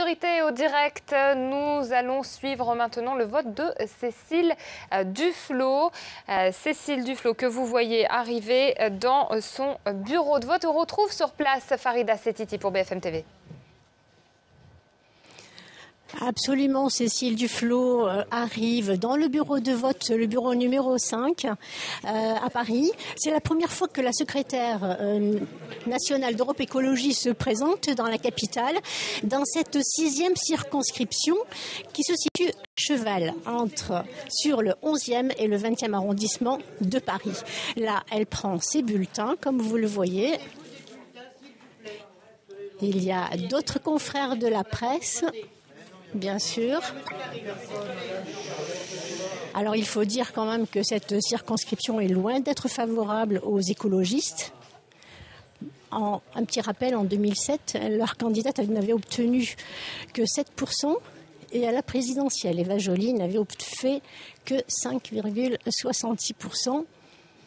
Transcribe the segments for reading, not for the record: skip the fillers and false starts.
Priorité au direct, nous allons suivre maintenant le vote de Cécile Duflot. Cécile Duflot que vous voyez arriver dans son bureau de vote. On retrouve sur place Farida Settiti pour BFM TV. Absolument, Cécile Duflot arrive dans le bureau de vote, le bureau numéro 5 à Paris. C'est la première fois que la secrétaire nationale d'Europe Écologie se présente dans la capitale, dans cette 6e circonscription qui se situe à cheval sur le 11e et le 20e arrondissement de Paris. Là, elle prend ses bulletins, comme vous le voyez. Il y a d'autres confrères de la presse. Bien sûr. Alors il faut dire quand même que cette circonscription est loin d'être favorable aux écologistes. Un petit rappel, en 2007, leur candidate n'avait obtenu que 7% et à la présidentielle, Eva Joly n'avait fait que 5,66%.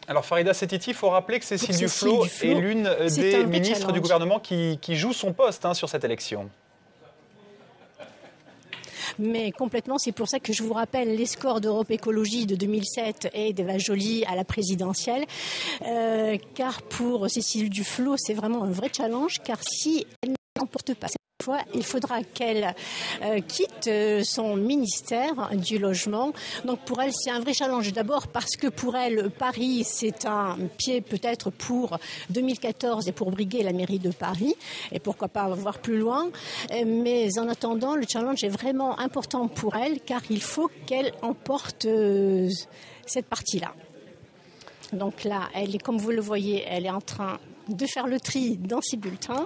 Alors Farida Settiti, il faut rappeler que Cécile Duflot est l'une des ministres du gouvernement qui joue son poste sur cette élection. Mais complètement, c'est pour ça que je vous rappelle les scores d'Europe Écologie de 2007 et d'Eva Joly à la présidentielle. Car pour Cécile Duflot, c'est vraiment un vrai challenge, car si elle n'emporte pas cette fois, il faudra qu'elle quitte son ministère du logement. Donc pour elle, c'est un vrai challenge. D'abord parce que pour elle, Paris, c'est un pied peut-être pour 2014 et pour briguer la mairie de Paris. Et pourquoi pas voir plus loin. Mais en attendant, le challenge est vraiment important pour elle, car il faut qu'elle emporte cette partie-là. Donc là, elle est, comme vous le voyez, elle est en train de faire le tri dans ses bulletins.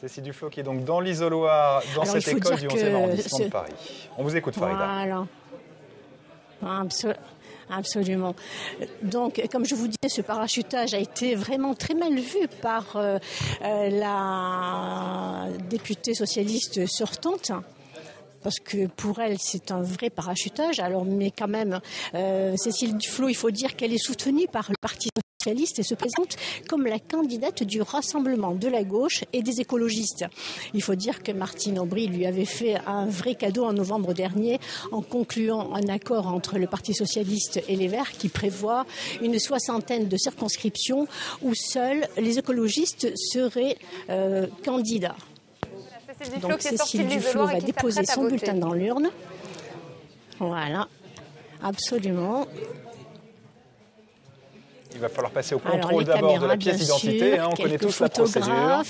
Cécile Duflot qui est donc dans l'isoloir, dans cette école du 11e arrondissement de Paris. On vous écoute, Farida. Voilà. Absolument. Donc, comme je vous disais, ce parachutage a été vraiment très mal vu par la députée socialiste sortante. Parce que pour elle, c'est un vrai parachutage. Alors, mais quand même, Cécile Duflot, il faut dire qu'elle est soutenue par le Parti socialiste et se présente comme la candidate du rassemblement de la gauche et des écologistes. Il faut dire que Martine Aubry lui avait fait un vrai cadeau en novembre dernier en concluant un accord entre le Parti socialiste et les Verts qui prévoit une 60aine de circonscriptions où seuls les écologistes seraient candidats. Donc Cécile Duflot va déposer son bulletin dans l'urne. Voilà, absolument. Il va falloir passer au contrôle d'abord de la pièce d'identité. On connaît tous la procédure.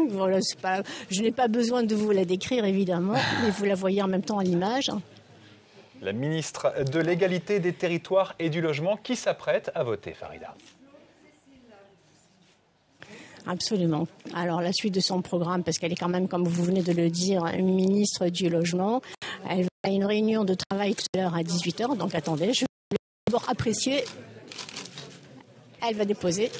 Voilà, je n'ai pas besoin de vous la décrire, évidemment, mais vous la voyez en même temps en image. La ministre de l'Égalité des Territoires et du Logement qui s'apprête à voter, Farida. Absolument. Alors, la suite de son programme, parce qu'elle est quand même, comme vous venez de le dire, ministre du Logement. Elle va à une réunion de travail tout à l'heure à 18h. Donc, attendez, je vais d'abord apprécier. Elle va déposer.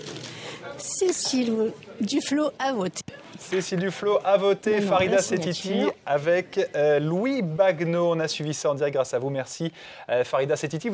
Cécile Duflot a voté. Cécile Duflot a voté, Farida Settiti avec Louis Bagno. On a suivi ça en direct grâce à vous. Merci, Farida Settiti.